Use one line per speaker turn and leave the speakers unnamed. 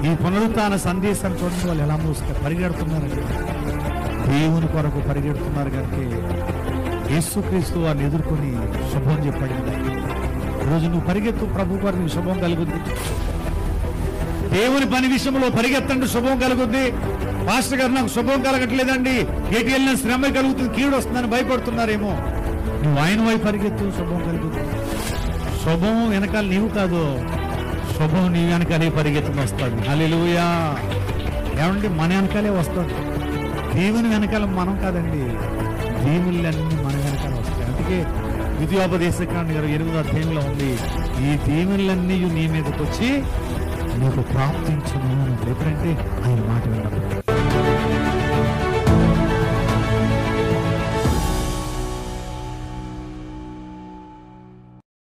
ఈ పునరుత్థాన సందేశాన్ని చూడండి, వాళ్ళు ఎలా పరిగెడుతున్నారండి. దేవుని కొరకు పరిగెడుతున్నారు కనుక యేసుక్రీస్తు వారిని ఎదుర్కొని శుభం చెప్పాడు. ఈరోజు నువ్వు పరిగెత్తు, ప్రభు వారు నీకు శుభం కలుగుద్ది. దేవుని పని విషయంలో పరిగెత్తండి, శుభం కలుగుద్ది. పాస్టర్ గారు నాకు శుభం కలగట్లేదండి, ఎటు వెళ్ళిన శ్రమ కలుగుతుంది, కీడు వస్తుందని భయపడుతున్నారేమో. నువ్వు ఆయన వైపు పరిగెత్తు, శుభం కలుగుద్ది. శుభం వెనకాల నీవు కాదు, శుభం నీ వెనకాలే పరిగెత్తుని వస్తుంది. హల్లెలూయా. ఏమండి, మన వెనకాలే వస్తుంది. దేవుని వెనకాల మనం కాదండి, దీవులన్నీ మన వెనకాల వస్తాయి. అందుకే ద్వితీయోపదేశకాండ 28వ అధ్యాయంలో ఉంది, ఈ దీవులన్నీ నీ మీదకి వచ్చి నీకు ప్రాప్తించును. ఎప్పుడంటే ఆయన మాట విన్నప్పుడు.